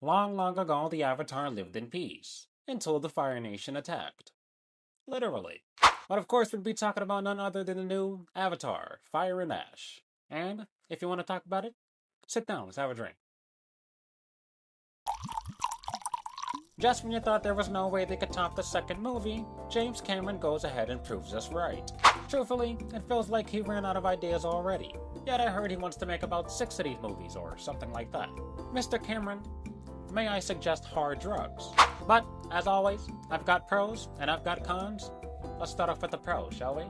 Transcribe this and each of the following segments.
Long, long ago, the Avatar lived in peace until the Fire Nation attacked. Literally. But of course, we'd be talking about none other than the new Avatar, Fire and Ash. And if you want to talk about it, sit down, let's have a drink. Just when you thought there was no way they could top the second movie, James Cameron goes ahead and proves us right. Truthfully, it feels like he ran out of ideas already. Yet I heard he wants to make about 6 of these movies or something like that. Mr. Cameron, may I suggest hard drugs? But, as always, I've got pros and I've got cons. Let's start off with the pros, shall we?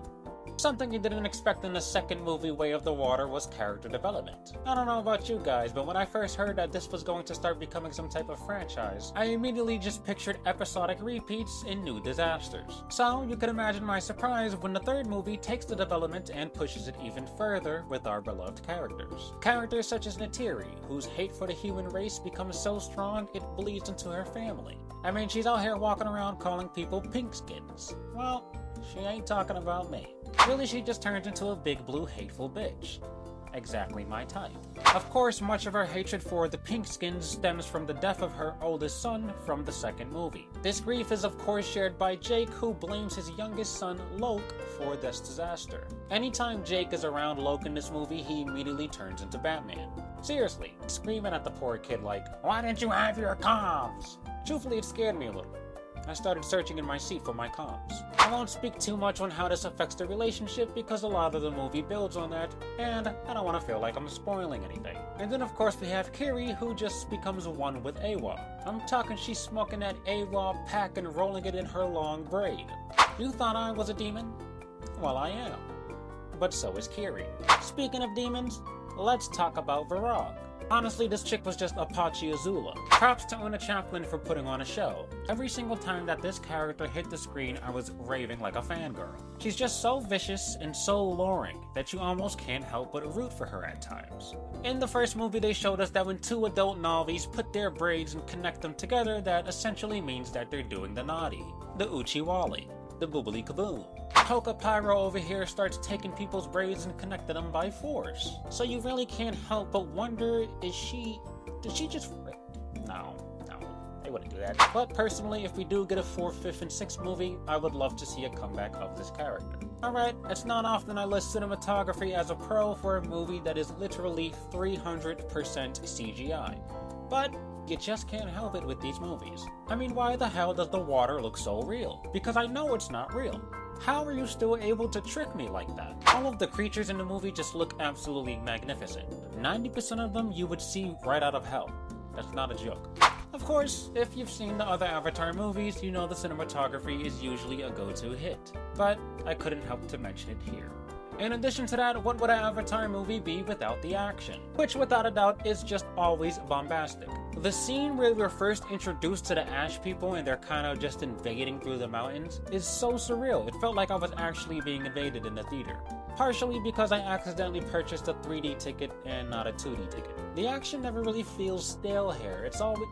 Something you didn't expect in the second movie, Way of the Water, was character development. I don't know about you guys, but when I first heard that this was going to start becoming some type of franchise, I immediately just pictured episodic repeats in new disasters. So, you can imagine my surprise when the third movie takes the development and pushes it even further with our beloved characters. Characters such as Neytiri, whose hate for the human race becomes so strong it bleeds into her family. I mean, she's out here walking around calling people pinkskins. Well, she ain't talking about me. Really, she just turns into a big blue hateful bitch. Exactly my type. Of course, much of her hatred for the Pinkskins stems from the death of her oldest son from the second movie. This grief is of course shared by Jake, who blames his youngest son, Loke, for this disaster. Anytime Jake is around Loke in this movie, he immediately turns into Batman. Seriously, screaming at the poor kid like, "Why didn't you have your comms?" Truthfully, it scared me a little. I started searching in my seat for my comms. I won't speak too much on how this affects the relationship because a lot of the movie builds on that, and I don't want to feel like I'm spoiling anything. And then of course we have Kiri, who just becomes one with Eywa. I'm talking she's smoking that Eywa pack and rolling it in her long braid. You thought I was a demon? Well, I am. But so is Kiri. Speaking of demons, let's talk about Virag. Honestly, this chick was just Apache Azula. Props to Una Chaplin for putting on a show. Every single time that this character hit the screen, I was raving like a fangirl. She's just so vicious and so alluring that you almost can't help but root for her at times. In the first movie, they showed us that when 2 adult Na'vis put their braids and connect them together, that essentially means that they're doing the naughty, the Uchiwali, the boobly kaboom. Toka Pyro over here starts taking people's braids and connecting them by force. So you really can't help but wonder, did she just... No, they wouldn't do that. But personally, if we do get a 4th, 5th, and 6th movie, I would love to see a comeback of this character. Alright, it's not often I list cinematography as a pro for a movie that is literally 300% CGI. But you just can't help it with these movies. I mean, why the hell does the water look so real? Because I know it's not real. How are you still able to trick me like that? All of the creatures in the movie just look absolutely magnificent. 90% of them you would see right out of hell. That's not a joke. Of course, if you've seen the other Avatar movies, you know the cinematography is usually a go-to hit. But I couldn't help to mention it here. In addition to that, what would an Avatar movie be without the action? Which, without a doubt, is just always bombastic. The scene where we're first introduced to the Ash people and they're kind of just invading through the mountains is so surreal. It felt like I was actually being invaded in the theater. Partially because I accidentally purchased a 3D ticket and not a 2D ticket. The action never really feels stale here. It's always...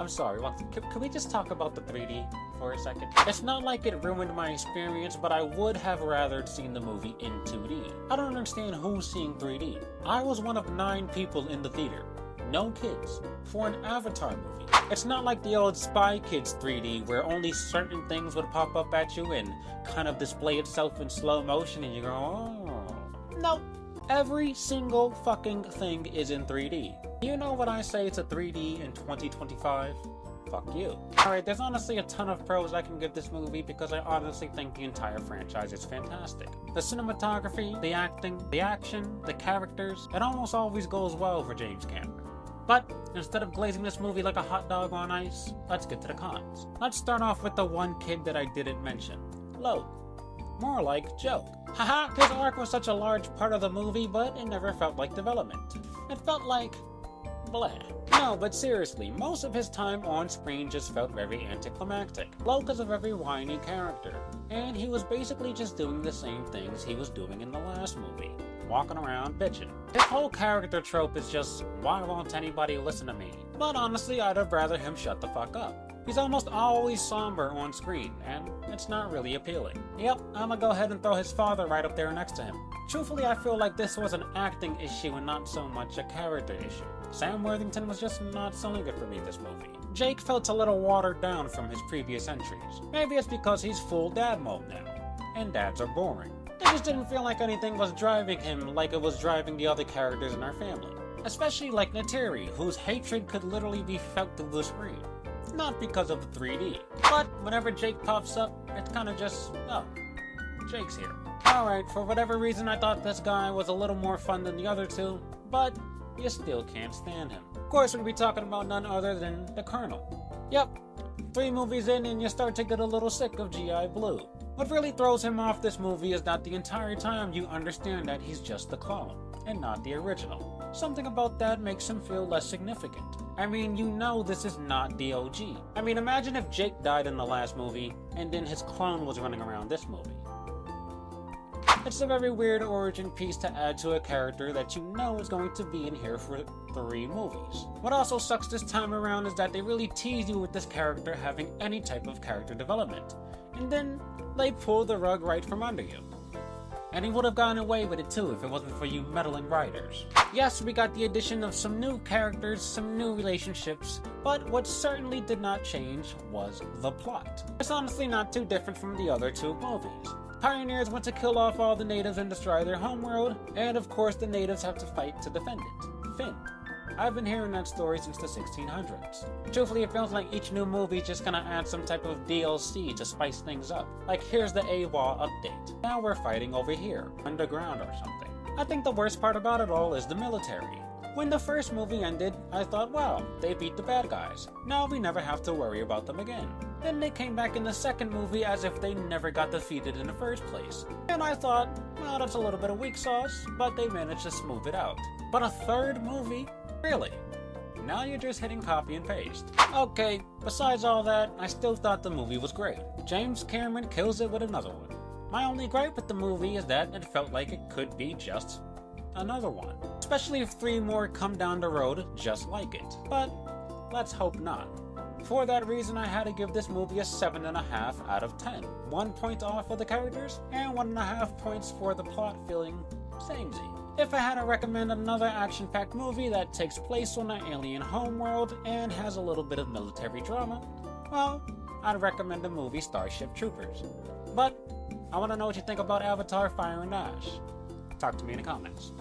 I'm sorry, can we just talk about the 3D for a second? It's not like it ruined my experience, but I would have rather seen the movie in 2D. I don't understand who's seeing 3D. I was one of 9 people in the theater. No kids. For an Avatar movie. It's not like the old Spy Kids 3D where only certain things would pop up at you and kind of display itself in slow motion and you go, oh. No. Every single fucking thing is in 3D. You know what I say to 3D in 2025? Fuck you. Alright, there's honestly a ton of pros I can give this movie because I honestly think the entire franchise is fantastic. The cinematography, the acting, the action, the characters, it almost always goes well for James Cameron. But instead of glazing this movie like a hot dog on ice, let's get to the cons. Let's start off with the one kid that I didn't mention. Loke. More like joke. Haha, his arc was such a large part of the movie, but it never felt like development. It felt like... blah. No, but seriously, most of his time on screen just felt very anticlimactic. Loke is a very whiny character, and he was basically just doing the same things he was doing in the last movie. Walking around bitching. His whole character trope is just, why won't anybody listen to me? But honestly, I'd have rather him shut the fuck up. He's almost always somber on screen, and it's not really appealing. Yep, I'ma go ahead and throw his father right up there next to him. Truthfully, I feel like this was an acting issue and not so much a character issue. Sam Worthington was just not selling it for me this movie. Jake felt a little watered down from his previous entries. Maybe it's because he's full dad mode now, and dads are boring. It just didn't feel like anything was driving him like it was driving the other characters in our family. Especially like Neytiri, whose hatred could literally be felt through the screen. Not because of the 3D, but whenever Jake pops up, it's kinda just, oh, Jake's here. Alright, for whatever reason I thought this guy was a little more fun than the other two, but you still can't stand him. Of course, we'll be talking about none other than the Colonel. Yep, 3 movies in and you start to get a little sick of G.I. Blue. What really throws him off this movie is that the entire time you understand that he's just the clone, and not the original. Something about that makes him feel less significant. I mean, you know this is not the OG. I mean, imagine if Jake died in the last movie, and then his clone was running around this movie. It's a very weird origin piece to add to a character that you know is going to be in here for 3 movies. What also sucks this time around is that they really tease you with this character having any type of character development, and then they pull the rug right from under you. And he would have gotten away with it too if it wasn't for you meddling writers. Yes, we got the addition of some new characters, some new relationships, but what certainly did not change was the plot. It's honestly not too different from the other 2 movies. Pioneers want to kill off all the natives and destroy their homeworld, and of course the natives have to fight to defend it. Finn. I've been hearing that story since the 1600s. Truthfully, it feels like each new movie is just gonna add some type of DLC to spice things up. Like, here's the AWOL update. Now we're fighting over here, underground or something. I think the worst part about it all is the military. When the first movie ended, I thought, wow, they beat the bad guys. Now we never have to worry about them again. Then they came back in the second movie as if they never got defeated in the first place. And I thought, well, that's a little bit of weak sauce, but they managed to smooth it out. But a third movie? Really? Now you're just hitting copy and paste. Okay, besides all that, I still thought the movie was great. James Cameron kills it with another one. My only gripe with the movie is that it felt like it could be just another one. Especially if 3 more come down the road just like it. But let's hope not. For that reason, I had to give this movie a 7.5 out of 10. 1 point off for the characters, and 1.5 points for the plot feeling samey. If I had to recommend another action-packed movie that takes place on an alien homeworld and has a little bit of military drama, well, I'd recommend the movie Starship Troopers. But I want to know what you think about Avatar: Fire and Ash. Talk to me in the comments.